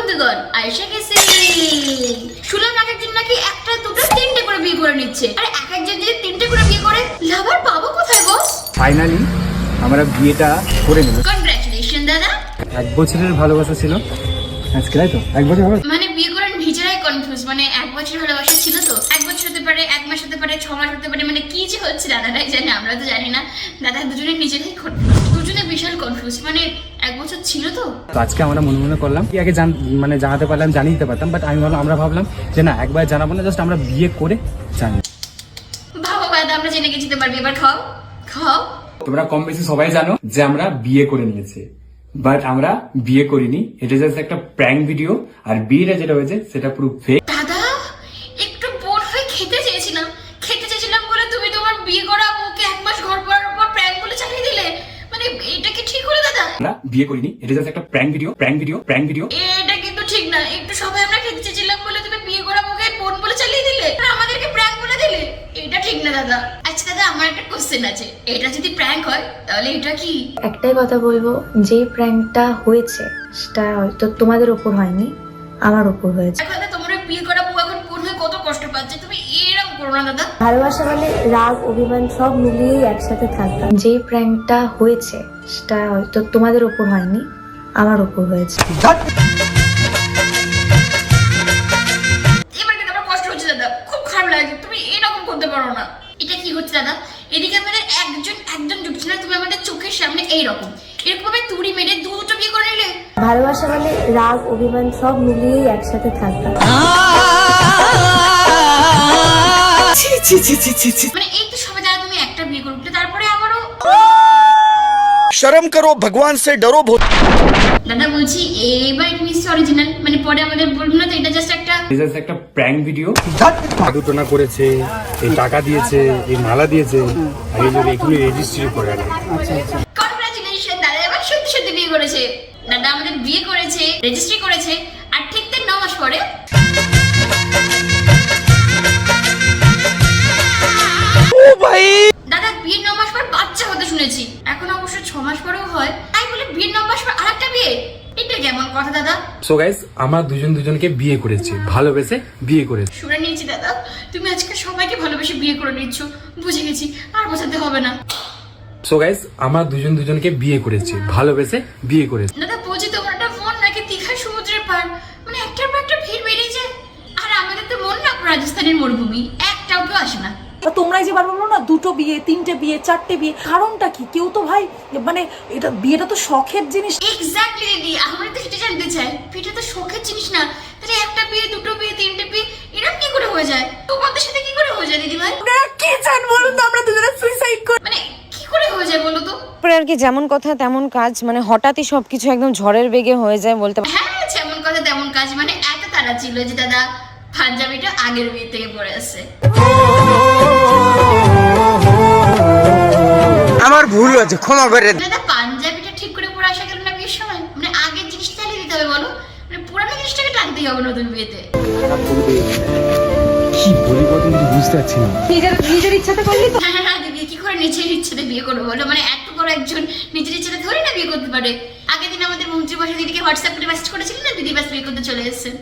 বন্ধুগণ আয়েশা গেছে। শুনলাম এক একজন নাকি একটা দুটো তিনটে করে বিয়ে করে নিচ্ছে। আরে এক একজন যদি তিনটে করে বিয়ে করে লাভার পাবো কোথায় বস? ফাইনালি আমরা বিয়েটা করে নিলাম। কনগ্রাচুলেশন দাদা। 1 বছরের ভালোবাসা ছিল আজকে, তাই তো? 1 বছর ভালোবাসা মানে বিয়ে করার নিজেরাই কনফিউজ। মানে 1 বছর ভালোবাসা ছিল তো 1 বছর হতে পারে, 1 মাস হতে পারে, 6 মাস হতে পারে, মানে কি যে হচ্ছে দাদারাই জানে, আমরা তো জানি না। দাদা দুজনে নিজেরাই দুজনে বিশাল কনফিউজ। মানে 1 বছর ছিল তো। তো আজকে আমরা মনে করলাম কি আগে মানে জানাতে পারলাম, জানিয়ে দিতে পারতাম, বাট আমরা ভাবলাম যে না, একবার জানাবো না, জাস্ট আমরা বিয়ে করে জানি। বাবা দাদা আমরা জেনে গেছি তোমার বিয়ে, এবার খাও খাও। তোমরা কম বেশি সবাই জানো যে আমরা বিয়ে করে নিয়েছি, বাট আমরা বিয়ে করিনি। এটা জাস্ট একটা প্র্যাঙ্ক ভিডিও, আর বিয়েটা যেটা হয়েছে সেটা পুরো ফেক। দাদা একটু বোর হয়ে খেতে চেয়েছিলাম বলে তুমি তোমার বিয়ে করা বউকে 1 মাস ঘর পড়ার পর প্র্যাঙ্ক বলে চালিয়ে দিলে। মানে এটা কি ঠিক হলো দাদা? আমরা বিয়ে করিনি, এটা জাস্ট একটা প্র্যাঙ্ক ভিডিও। এটা কিন্তু ঠিক না। একটু সবাই আমরা খেতে চেয়েছিলাম বলে তুমি বিয়ে করা বউকে বোন বলে চালিয়ে দিলে, আর আমাদেরকে প্র্যাঙ্ক বলে দিলে। এটা ঠিক না দাদা। আচ্ছা দাদা আমার একটা কোশ্চেন আছে, এটা যদি প্র্যাঙ্ক হয় তাহলে এটা কি? একটাই কথা বলবো, যে প্র্যাঙ্কটা হয়েছে সেটা হয়তো তোমাদের উপর হয়নি, আমার উপর হয়েছে। দেখো দাদা তোমার ওই বিয়ে করা বউ এখন কোন হয়ে কত কষ্ট পাচ্ছে, তুমি এরকম করো না দাদা। ভালোবাসা মানে রাগ অভিমান সব মিলিয়েই একসাথে থাকবে। যে প্র্যাঙ্কটা হয়েছে সেটা হয়তো তোমাদের উপর হয়নি, আমার উপর হয়েছে। এবার কিন্তু আমার কষ্ট হচ্ছে দাদা, খুব খারাপ লাগে। তুমি এরকম করতে পারো না। এটা কি হচ্ছে দাদা? এদিকে আমাদের একজন জুটছে না, তুমি আমাদের চোখের সামনে এরকম ভাবে তুড়ি মেরে দুটো বিয়ে করে নিলে। ভালোবাসা মানে রাগ অভিমান সব মিলিয়েই একসাথে থাকবে। মানে এই তো সবাই দাদা তুমি একটা বিয়ে করে উঠলে, তারপরে আবারও। शर्म करो, भगवान से डरो। দাদা বলছি এবার এটা নিশ্চয় অরিজিনাল, মানে পরে আমাদের বলবো না তো এটা জাস্ট একটা প্র্যাঙ্ক ভিডিও। জাদুটোনা করেছে, এই টাকা দিয়েছে, এই মালা দিয়েছে, আর এই যে এগুলো রেজিস্ট্রি করে আনে। কনগ্রাচুলেশন দাদা, এবার সত্যি সত্যি বিয়ে করেছে। দাদা আমাদের বিয়ে করেছে, রেজিস্ট্রি করেছে, আর ঠিক তার 9 মাস পরে দাদা বিয়ের 9 মাস পর বাচ্চা হতে শুনেছি। এখন অবশ্য 6 মাস পরেও হয়, তাই বলে বিয়ের 9 মাস পর আরেকটা বিয়ে, এটা কেমন কথা দাদা? সো গাইস, আমরা দুজনকে বিয়ে করেছি, ভালোবেসে বিয়ে করেছি। শুনে নিয়েছি দাদা, তুমি আজকে সবাইকে ভালোবেসে বিয়ে করে নিচ্ছ, বুঝে গেছি, আর বোঝাতে হবে না। সো গাইস, আমরা দুজনকে বিয়ে করেছি, ভালোবেসে বিয়ে করেছি। দাদা বলছি তোমার একটা মন নাকি দীঘার সমুদ্রের পার, মানে একটার পর একটা ভিড় বেরিয়ে যায়। আর আমাদের তো মন না রাজস্থানের মরুভূমি, একটাও কেউ আসে না। তোমরাই যে বললো না 2টো বিয়ে 3টে বিয়ে 4টে বিয়ে, কারণটা কি? কেউ তো ভাই মানে এটা বিয়েটা তো শখের জিনিস। এক্স্যাক্টলি দিদি, আমরা তো সেটা জানতে চাই। বিয়েটা তো শখের জিনিস না, তাহলে একটা বিয়ে 2টো বিয়ে 3টে বিয়ে এরকম কি করে হয়ে যায়? তোমাদের সাথে কি করে হয়ে যায় দিদি ভাই? কি জান বলুন তো, আমরা দুজনে সুইসাইড করি মানে কি করে হয়ে যায় বলো তো? তারপরে আর কি যেমন কথা তেমন কাজ, মানে হঠাৎই সবকিছু একদম ঝড়ের বেগে হয়ে যায় বলতে পারি। হ্যাঁ যেমন কথা তেমন কাজ, মানে এত তাড়া ছিল যে দাদা পাঞ্জাবিটা আগের বিয়ে থেকে পরে আসছে। আমার ভুল হয়েছে, ক্ষমা করে। দাদা পাঞ্জাবিটা ঠিক করে পরে আসা গেল না বিয়ের সময়? মানে আগের জিনিসটা চালিয়ে দিতে হবে বলো, মানে পুরানো জিনিসটাকে টানতেই হবে নতুন বিয়েতে। কি বলি বলতে কিছু বুঝতে পারছি না। নিজের ইচ্ছাতে করলি তো। হ্যাঁ দিদি কি করে নিজের ইচ্ছাতে বিয়ে করবো বলো? মানে এত বড় একজন নিজের ইচ্ছাতে ধরে না বিয়ে করতে পারে। আগের দিন আমাদের মন্ত্রী বসে দিদিকে হোয়াটসঅ্যাপ করে মেসেজ করেছিলেন না, দিদি বাস বিয়ে করতে চলে এসেছেন।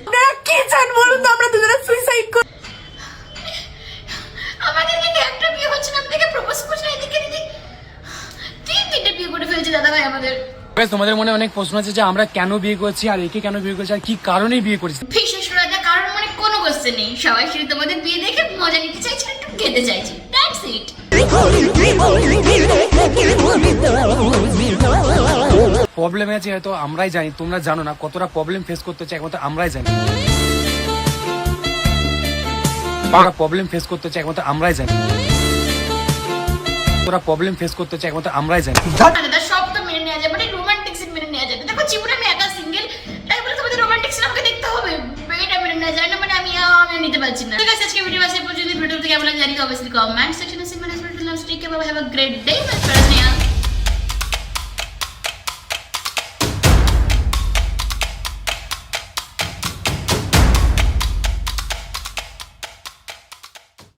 কি জান বলুন তো, আমরা দুজনে সুইসাইড করি। আমাদের দিকে একটা বিয়ে হচ্ছে না, আমাদেরকে প্রপোজ করছে না, এদিকে দিদি 3-3টে বিয়ে করে ফেলছে দাদা ভাই আমাদের। তোমাদের মনে অনেক প্রশ্ন আছে যে আমরা কেন বিয়ে করছি, আর একে কেন বিয়ে করছি, আর কি কারণে বিয়ে করছি। বিশেষ করে দাদা কারণ মানে কোনো কোশ্চেন নেই, সবাই শুধু তোমাদের বিয়ে দেখে মজা নিতে চাইছে, একটু খেতে চাইছি, দ্যাটস ইট। প্রবলেম আছে হয়তো আমরাই জানি, তোমরা জানো না কতটা প্রবলেম ফেস করতে হচ্ছে, একমাত্র আমরাই জানি। প্রবলেম ফেস করতে হচ্ছে একমাত্র আমরাই জানি। প্রবলেম ফেস করতে হচ্ছে একমাত্র আমরাই জানি। দাদা সব তো মেনে নেওয়া যায়, মানে রোমান্টিক সিন মেনে নেওয়া যায়। দেখো জীবনে আমি একা সিঙ্গেল, তাই বলে তোমাদের রোমান্টিক সিন আমাকে দেখতে হবে? এটা মেনে নেওয়া যায় না, মানে আমি নিতে পারছি না। ঠিক আছে আজকে ভিডিও আছে পর্যন্ত। ভিডিওতে কেমন লাগে জানি তো অবশ্যই কমেন্ট সেকশনে। Simple S have a great day.